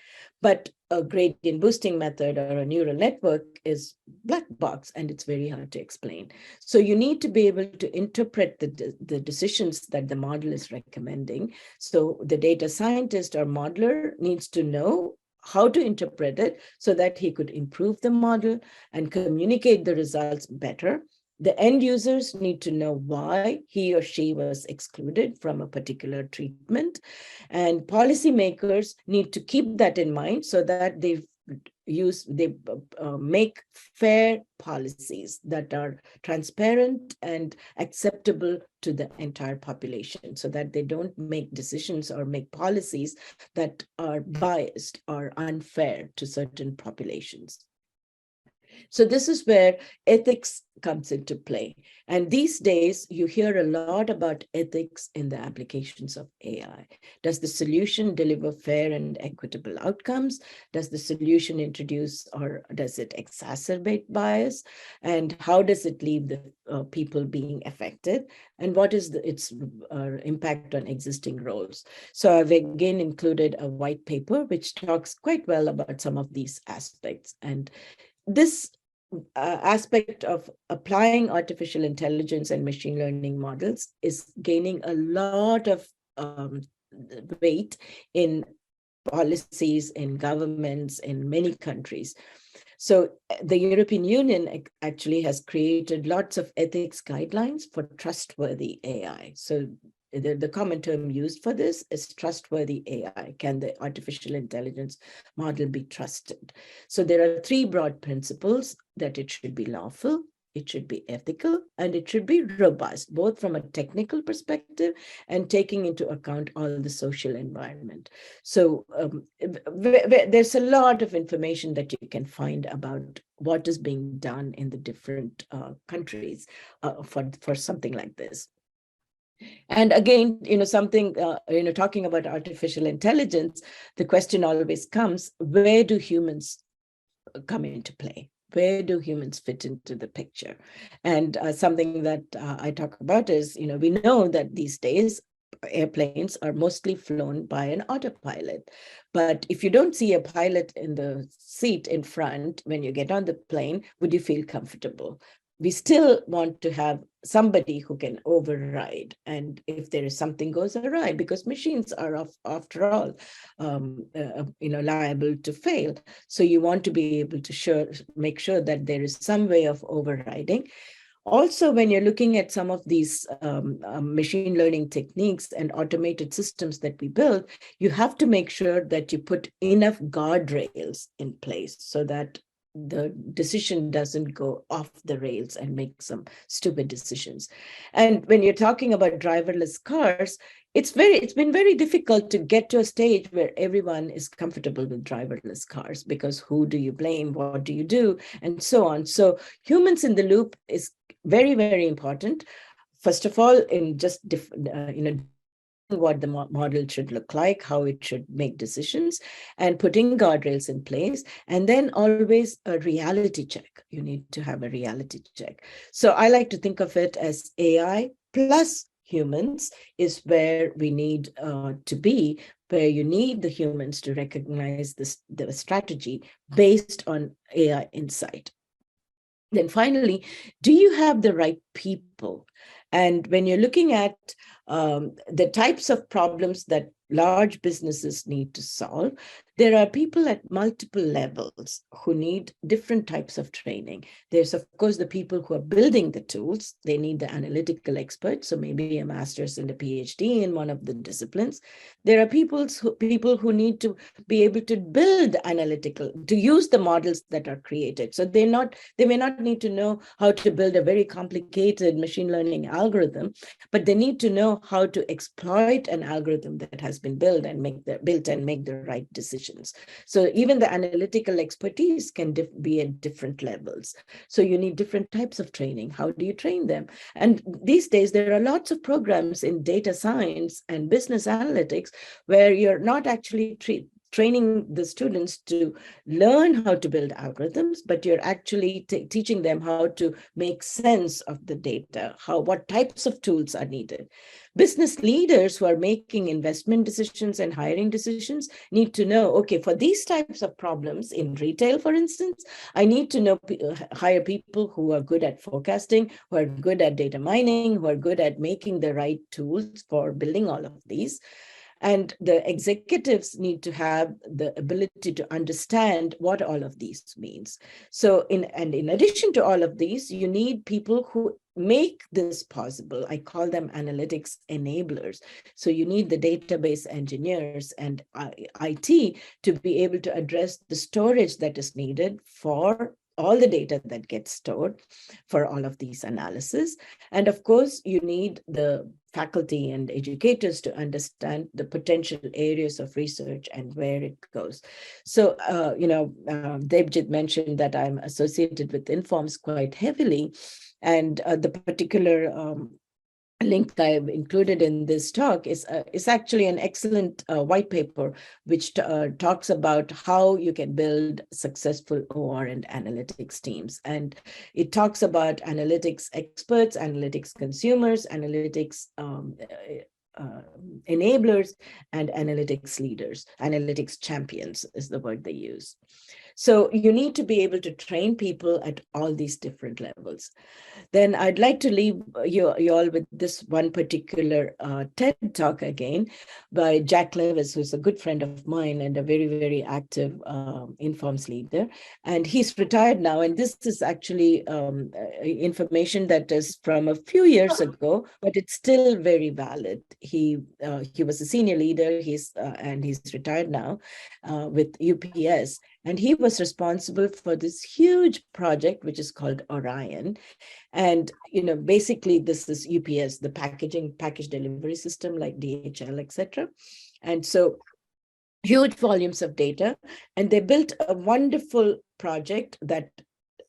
But a gradient boosting method or a neural network is black box, and it's very hard to explain. So you need to be able to interpret the decisions that the model is recommending. So the data scientist or modeler needs to know how to interpret it so that he could improve the model and communicate the results better. The end users need to know why he or she was excluded from a particular treatment. And policymakers need to keep that in mind so that they make fair policies that are transparent and acceptable to the entire population, so that they don't make decisions or make policies that are biased or unfair to certain populations. So this is where ethics comes into play. And these days, you hear a lot about ethics in the applications of AI. Does the solution deliver fair and equitable outcomes? Does the solution introduce, or does it exacerbate bias? And how does it leave the people being affected? And what is its impact on existing roles? So I've again included a white paper, which talks quite well about some of these aspects. And this aspect of applying artificial intelligence and machine learning models is gaining a lot of weight in policies, in governments, in many countries. So the European Union actually has created lots of ethics guidelines for trustworthy AI. So the common term used for this is trustworthy AI. Can the artificial intelligence model be trusted? So there are three broad principles: that it should be lawful, it should be ethical, and it should be robust, both from a technical perspective and taking into account all the social environment. So there's a lot of information that you can find about what is being done in the different countries for something like this. And again, something, talking about artificial intelligence, the question always comes, where do humans come into play? Where do humans fit into the picture? And something that I talk about is, we know that these days airplanes are mostly flown by an autopilot. But if you don't see a pilot in the seat in front when you get on the plane, would you feel comfortable? We still want to have somebody who can override, and if there is something goes awry, because machines are after all liable to fail. So you want to be able to make sure that there is some way of overriding. Also, when you're looking at some of these machine learning techniques and automated systems that we build, you have to make sure that you put enough guardrails in place so that the decision doesn't go off the rails and make some stupid decisions. And when you're talking about driverless cars, it's been very difficult to get to a stage where everyone is comfortable with driverless cars, because who do you blame? What do you do? And so on. So humans in the loop is very, very important. First of all, in just what the model should look like, how it should make decisions, and putting guardrails in place. And then always a reality check. You need to have a reality check. So I like to think of it as AI plus humans is where we need to be, where you need the humans to recognize the strategy based on AI insight. Then finally, do you have the right people? And when you're looking at the types of problems that large businesses need to solve, there are people at multiple levels who need different types of training. There's, of course, the people who are building the tools. They need the analytical experts, so maybe a master's and a PhD in one of the disciplines. There are people who need to be able to build analytical, to use the models that are created. So they may not need to know how to build a very complicated machine learning algorithm, but they need to know how to exploit an algorithm that has been built and make the right decisions. So even the analytical expertise can be at different levels. So you need different types of training. How do you train them? And these days, there are lots of programs in data science and business analytics where you're not actually training the students to learn how to build algorithms, but you're actually teaching them how to make sense of the data, what types of tools are needed. Business leaders who are making investment decisions and hiring decisions need to know, okay, for these types of problems in retail, for instance, I need to hire people who are good at forecasting, who are good at data mining, who are good at making the right tools for building all of these. And the executives need to have the ability to understand what all of these means. So in addition to all of these, you need people who make this possible. I call them analytics enablers. So you need the database engineers and IT to be able to address the storage that is needed for all the data that gets stored for all of these analysis. And of course, you need the faculty and educators to understand the potential areas of research and where it goes. So, Debjit mentioned that I'm associated with Informs quite heavily. And the particular link I've included in this talk is actually an excellent white paper, which talks about how you can build successful OR and analytics teams. And it talks about analytics experts, analytics consumers, analytics enablers, and analytics leaders. Analytics champions is the word they use. So you need to be able to train people at all these different levels. Then I'd like to leave you all with this one particular TED Talk again by Jack Levis, who's a good friend of mine and a very, very active Informs leader. And he's retired now. And this is actually information that is from a few years ago, but it's still very valid. He was a senior leader, and he's retired now with UPS. And he was responsible for this huge project, which is called Orion. And, basically this is UPS, the package delivery system like DHL, etc. And so huge volumes of data. And they built a wonderful project that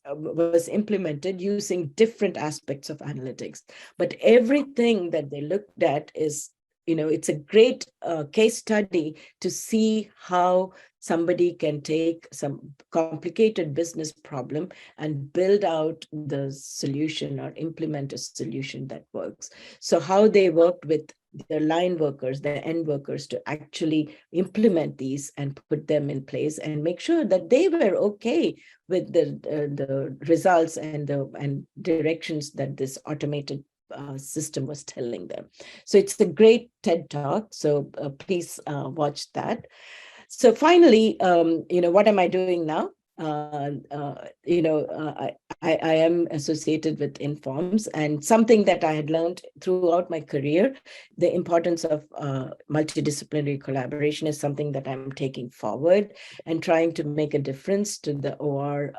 was implemented using different aspects of analytics. But everything that they looked at is, it's a great case study to see how somebody can take some complicated business problem and build out the solution or implement a solution that works. So how they worked with their line workers, their end workers, to actually implement these and put them in place and make sure that they were okay with the results and directions that this automated system was telling them. So it's a great TED Talk. So please watch that. So finally, what am I doing now? I am associated with Informs, and something that I had learned throughout my career, the importance of multidisciplinary collaboration is something that I'm taking forward and trying to make a difference to the OR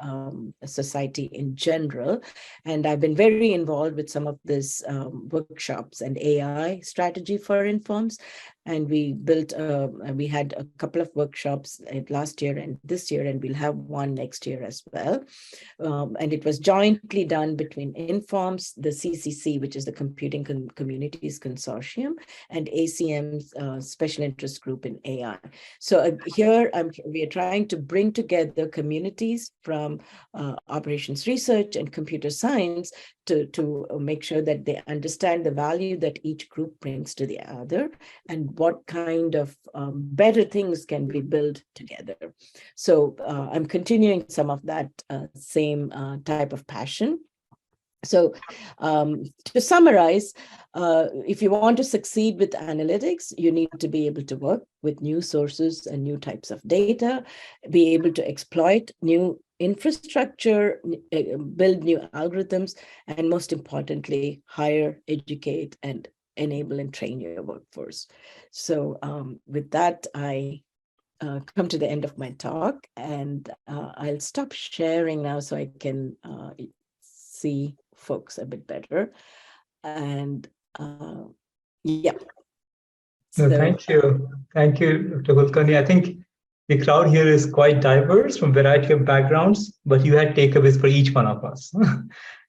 society in general. And I've been very involved with some of these workshops and AI strategy for Informs. and we had a couple of workshops last year and this year, and we'll have one next year as well. And it was jointly done between INFORMS, the CCC, which is the Computing Communities Consortium, and ACM's Special Interest Group in AI. So here we are trying to bring together communities from operations research and computer science to make sure that they understand the value that each group brings to the other, and what kind of better things can be built together. So I'm continuing some of that same type of passion. So to summarize, if you want to succeed with analytics, you need to be able to work with new sources and new types of data, be able to exploit new infrastructure, build new algorithms, and most importantly, hire, educate, and enable and train your workforce. So with that, I come to the end of my talk, and I'll stop sharing now so I can see folks a bit better. And yeah. No, thank you. Thank you, Dr. Kulkarni. I think the crowd here is quite diverse from a variety of backgrounds, but you had takeaways for each one of us.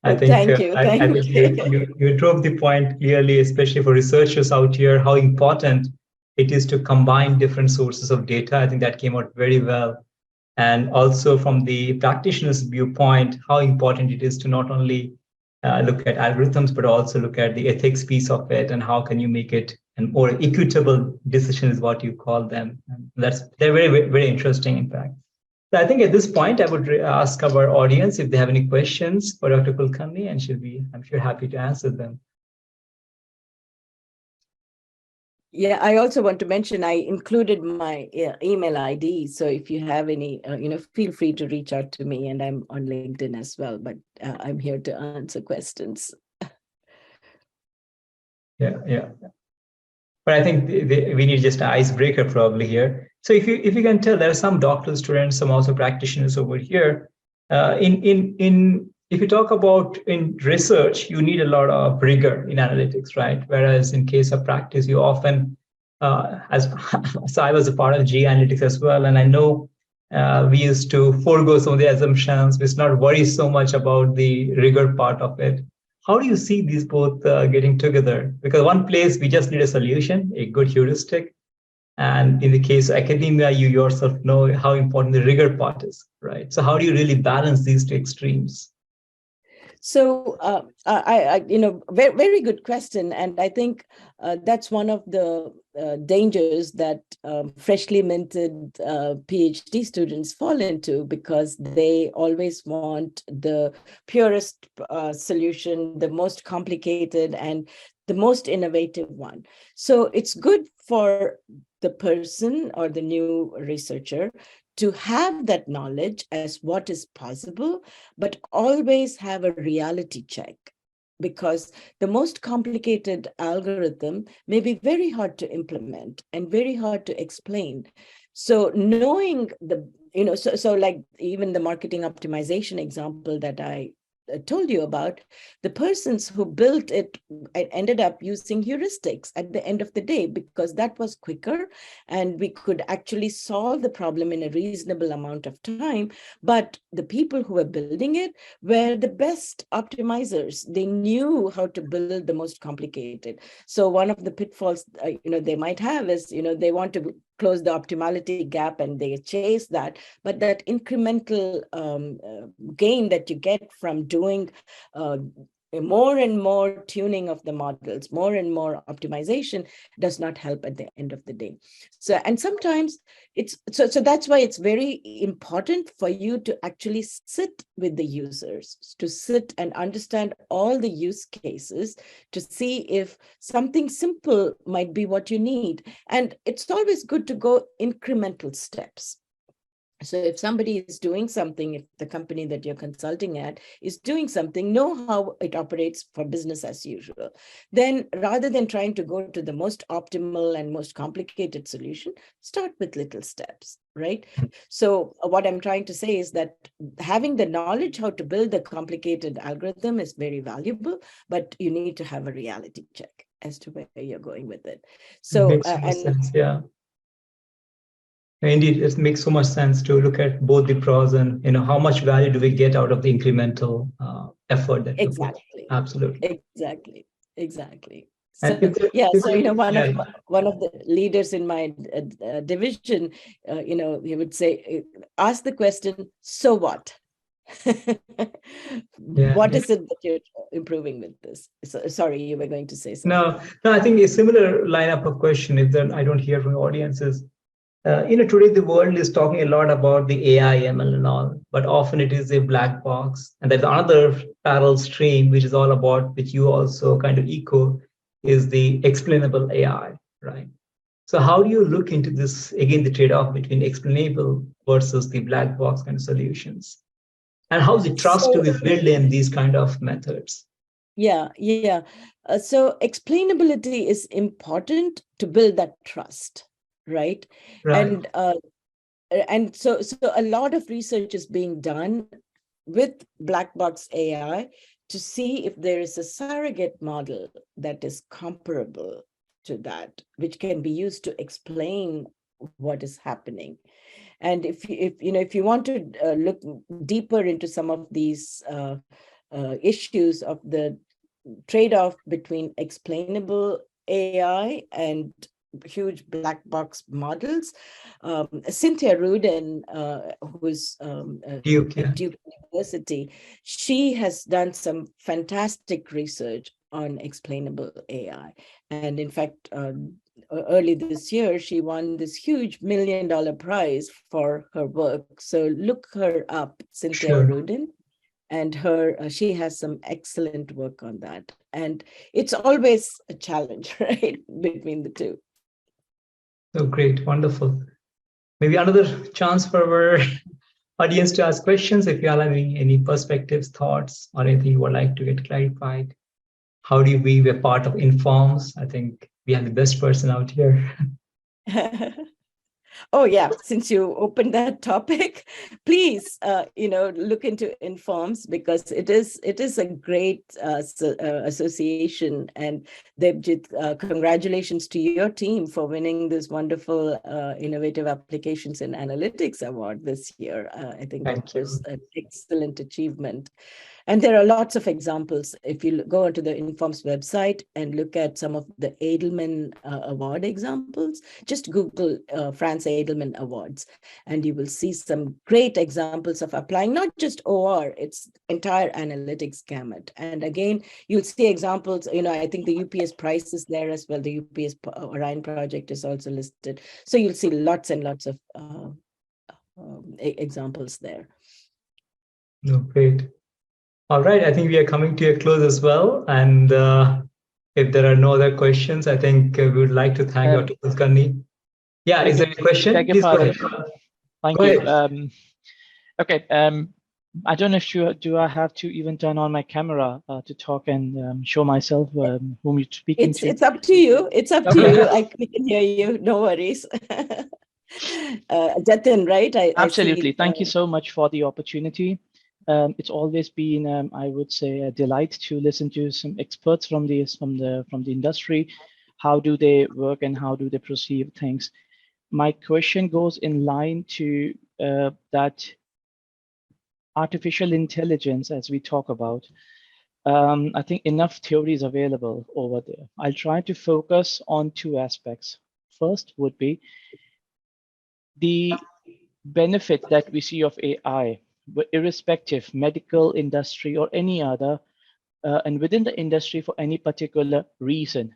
I think Thank you. I think you drove the point clearly, especially for researchers out here, how important it is to combine different sources of data. I think that came out very well. And also from the practitioner's viewpoint, how important it is to not only look at algorithms, but also look at the ethics piece of it, and how can you make it a more equitable decision is what you call them. And they're very, very interesting, in fact. So I think at this point, I would ask our audience if they have any questions for Dr. Kulkarni, and she'll be, I'm sure, happy to answer them. Yeah, I also want to mention I included my email ID. So if you have any, feel free to reach out to me, and I'm on LinkedIn as well, but I'm here to answer questions. Yeah. But I think we need just an icebreaker probably here. So if you can tell, there are some doctoral students, some also practitioners over here. If you talk about in research, you need a lot of rigor in analytics, right? Whereas in case of practice, you often, so I was a part of G analytics as well, and I know we used to forego some of the assumptions. We not worry so much about the rigor part of it. How do you see these both getting together? Because one place we just need a solution, a good heuristic. And in the case of academia, you yourself know how important the rigor part is, right? So how do you really balance these two extremes? So very, very good question. And I think that's one of the dangers that freshly minted PhD students fall into, because they always want the purest solution, the most complicated and the most innovative one. So it's good for the person or the new researcher to have that knowledge as what is possible, but always have a reality check, because the most complicated algorithm may be very hard to implement and very hard to explain. So knowing so like even the marketing optimization example that I told you about, the persons who built it ended up using heuristics at the end of the day, because that was quicker and we could actually solve the problem in a reasonable amount of time. But the people who were building it were the best optimizers. They knew how to build the most complicated. So one of the pitfalls they might have is they want to close the optimality gap and they chase that, but that incremental gain that you get from doing more and more tuning of the models, more and more optimization, does not help at the end of the day. So, and sometimes it's so that's why it's very important for you to actually sit with the users, to sit and understand all the use cases, to see if something simple might be what you need. And it's always good to go incremental steps. So if somebody is doing something, if the company that you're consulting at is doing something, know how it operates for business as usual. Then rather than trying to go to the most optimal and most complicated solution, start with little steps, right? So what I'm trying to say is that having the knowledge how to build a complicated algorithm is very valuable, but you need to have a reality check. as to where you're going with it. It So, makes so much sense. Yeah. Indeed, it makes so much sense to look at both the pros and how much value do we get out of the incremental effort that we put. exactly, Absolutely. exactly. And So yeah, so yeah, one of the leaders in my division, he would say, ask the question, so what? yeah, What yeah. is it that you're improving with this? So, sorry, you were going to say No, something. no, I think a similar lineup of question, if then I don't hear from the audiences, today the world is talking a lot about the AI, ML and all, but often it is a black box. And there's another parallel stream, which is all about, which you also kind of echo, is the explainable AI, right? So how do you look into this, again, the trade-off between explainable versus the black box kind of solutions? And how the trust to So be built in these kind of methods? yeah. So explainability is important to build that trust, right? Right, And so a lot of research is being done with black box AI to see if there is a surrogate model that is comparable to that, which can be used to explain what is happening. And if you want to look deeper into some of these issues of the trade-off between explainable AI and huge black box models. Cynthia Rudin, who's Duke, yeah, at Duke University, she has done some fantastic research on explainable AI. And in fact, early this year, she won this huge $1 million prize for her work. So look her up, Cynthia sure. Rudin, and she has some excellent work on that. And it's always a challenge, right, between the two. So great, wonderful. Maybe another chance for our audience to ask questions if you are having any perspectives, thoughts, or anything you would like to get clarified. How do we be a part of Informs? I think we have the best person out here. Oh yeah, since you opened that topic, please look into Informs, because it is a great association, and congratulations to your team for winning this wonderful Innovative Applications in Analytics Award this year. I think that Thank was you. an excellent achievement. And there are lots of examples. If you go onto the Informs website and look at some of the Edelman Award examples, just Google France Edelman Awards, and you will see some great examples of applying not just OR, it's entire analytics gamut. And again, you'll see examples, I think the UPS Prize is there as well. The UPS Orion project is also listed. So you'll see lots and lots of examples there. No, great. All right, I think we are coming to a close as well. And if there are no other questions, I think we would like to thank Dr. Kulkarni. Yeah, is there a question? Beg your Please go pardon. ahead. Thank Go you. ahead. Okay. I don't know if do I have to even turn on my camera to talk and show myself whom you're speaking to? It's up to you. It's up to you. We can hear you. No worries. Jatin, right? Absolutely. I see, Thank you so much for the opportunity. It's always been, I would say, a delight to listen to some experts from the industry. How do they work and how do they perceive things? My question goes in line to that artificial intelligence, as we talk about. I think enough theory is available over there. I'll try to focus on two aspects. First would be the benefit that we see of AI, irrespective, medical industry or any other, and within the industry for any particular reason.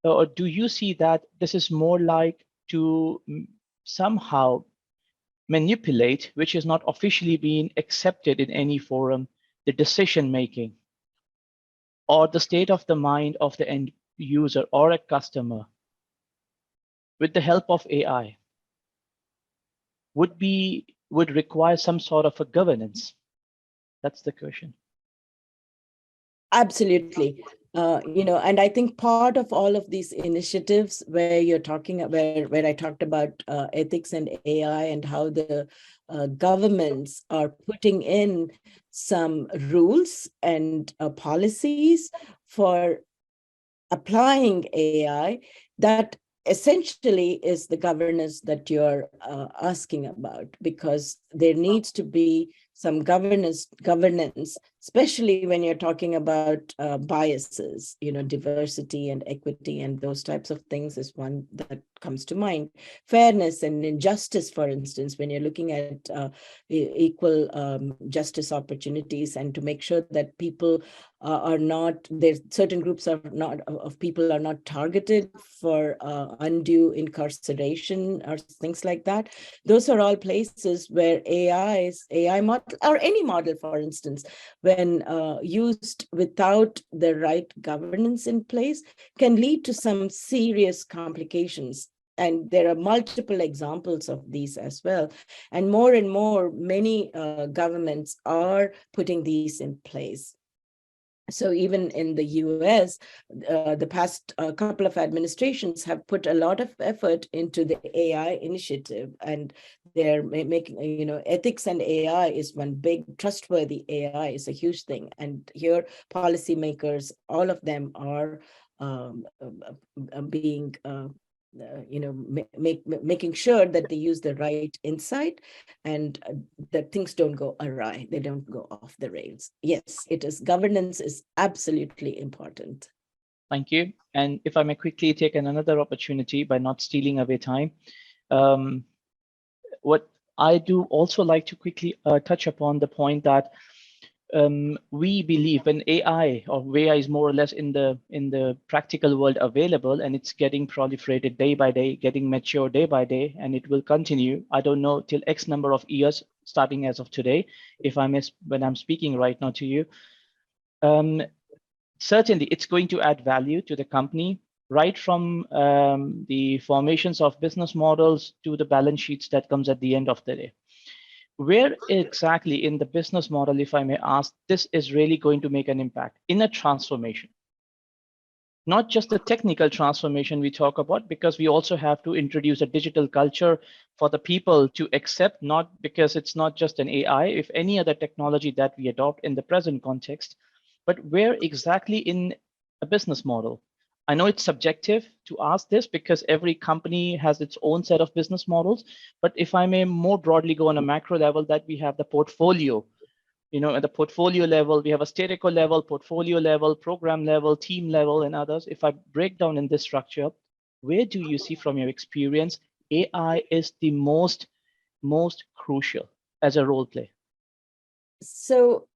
Or do you see that this is more like to somehow manipulate, which is not officially being accepted in any forum, the decision making or the state of the mind of the end user or a customer with the help of AI would require some sort of a governance? That's the question. absolutely. And I think part of all of these initiatives where you're talking, where I talked about ethics and AI and how the governments are putting in some rules and policies for applying AI, that essentially is the governance that you're asking about, because there needs to be some governance, especially when you're talking about biases, diversity and equity and those types of things is one that comes to mind. Fairness and injustice, for instance, when you're looking at equal justice opportunities, and to make sure that people are not, there's certain groups of people are not targeted for undue incarceration or things like that. Those are all places where AI model, or any model, for instance, when used without the right governance in place, can lead to some serious complications. And there are multiple examples of these as well. And more, many governments are putting these in place. So even in the US, the past couple of administrations have put a lot of effort into the AI initiative, and they're making, ethics and AI is one big, trustworthy AI is a huge thing. And here, policymakers, all of them are being making sure that they use the right insight, and that things don't go awry, they don't go off the rails. Yes, it is, governance is absolutely important. Thank you. And if I may quickly take another opportunity by not stealing away time, what I do also like to quickly touch upon the point that we believe when AI is more or less in the practical world available, and it's getting proliferated day by day, getting mature day by day, and it will continue. I don't know till X number of years, starting as of today, if I miss when I'm speaking right now to you. Certainly, it's going to add value to the company, right from the formations of business models to the balance sheets that comes at the end of the day. Where exactly in the business model, if I may ask, this is really going to make an impact in a transformation? Not just the technical transformation we talk about, because we also have to introduce a digital culture for the people to accept, not because it's not just an AI, if any other technology that we adopt in the present context, but where exactly in a business model? I know it's subjective to ask this because every company has its own set of business models, but if I may more broadly go on a macro level, that we have the portfolio. At the portfolio level, we have a statical level, portfolio level, program level, team level, and others. If I break down in this structure, where do you see from your experience AI is the most crucial as a role play? So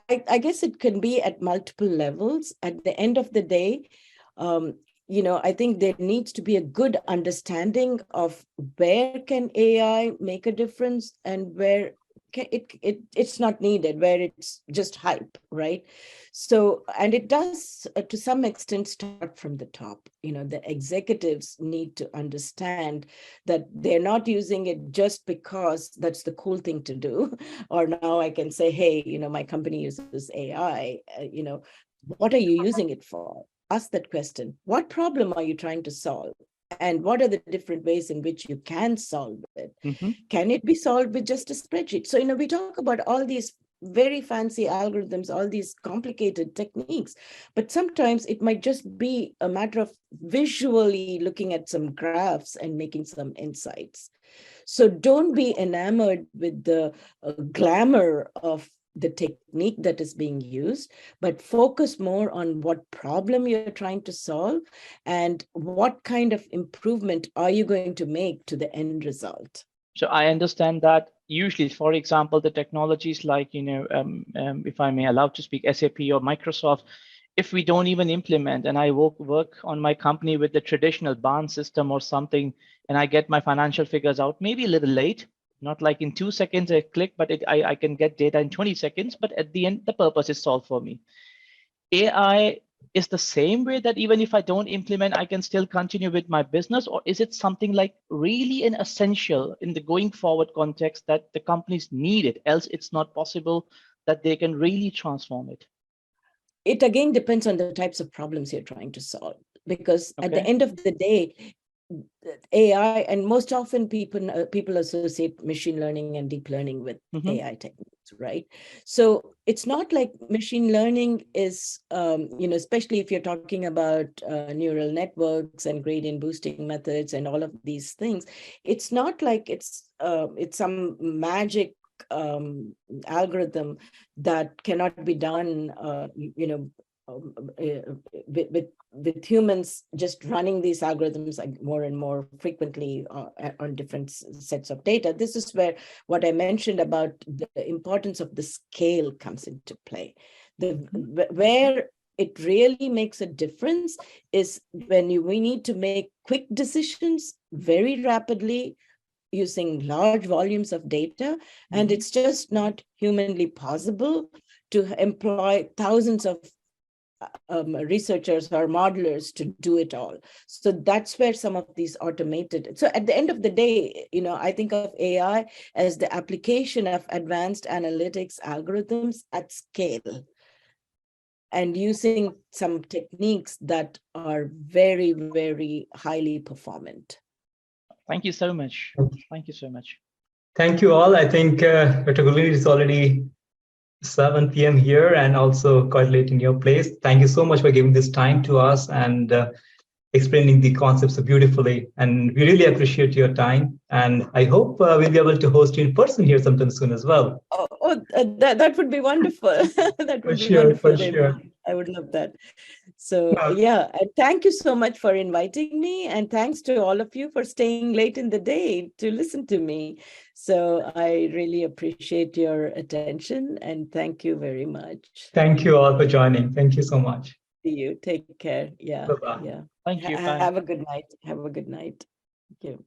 I guess it can be at multiple levels. At the end of the day, I think there needs to be a good understanding of where can AI make a difference and where it's not needed, where it's just hype, right? So, and it does to some extent start from the top. The executives need to understand that they're not using it just because that's the cool thing to do, or now I can say, hey, my company uses AI. What are you using it for? Ask that question. What problem are you trying to solve? And what are the different ways in which you can solve it? Mm-hmm. Can it be solved with just a spreadsheet? So, we talk about all these very fancy algorithms, all these complicated techniques, but sometimes it might just be a matter of visually looking at some graphs and making some insights. So don't be enamored with the glamour of the technique that is being used, but focus more on what problem you're trying to solve and what kind of improvement are you going to make to the end result. So I understand that usually, for example, the technologies like, if I may allow to speak, SAP or Microsoft, if we don't even implement, and I work on my company with the traditional barn system or something, and I get my financial figures out, maybe a little late, not like in 2 seconds I click, but I can get data in 20 seconds, but at the end, the purpose is solved for me. AI is the same way that even if I don't implement, I can still continue with my business? Or is it something like really an essential in the going forward context that the companies need it, else it's not possible that they can really transform it? It again depends on the types of problems you're trying to solve, because at the end of the day, AI, and most often people associate machine learning and deep learning with AI techniques, right? So it's not like machine learning is, especially if you're talking about neural networks and gradient boosting methods and all of these things, it's not like it's some magic algorithm that cannot be done, with humans just running these algorithms like more and more frequently on different sets of data. This is where what I mentioned about the importance of the scale comes into play. Where it really makes a difference is when we need to make quick decisions very rapidly using large volumes of data, and it's just not humanly possible to employ thousands of researchers or modelers to do it all. So that's where some of these automated. So at the end of the day, I think of AI as the application of advanced analytics algorithms at scale, and using some techniques that are very, very highly performant. Thank you so much. Thank you so much. Thank you all. I think Dr. Kulkarni, it's already 7 p.m. here and also quite late in your place. Thank you so much for giving this time to us and explaining the concepts so beautifully. And we really appreciate your time. And I hope we'll be able to host you in person here sometime soon as well. That would be wonderful. That would be wonderful. For sure. I would love that. So yeah, and thank you so much for inviting me, and thanks to all of you for staying late in the day to listen to me. So I really appreciate your attention, and thank you very much. Thank you all for joining. Thank you so much. See you. Take care. Yeah. Bye-bye. Yeah. Thank you. Have a good night. Have a good night. Thank you.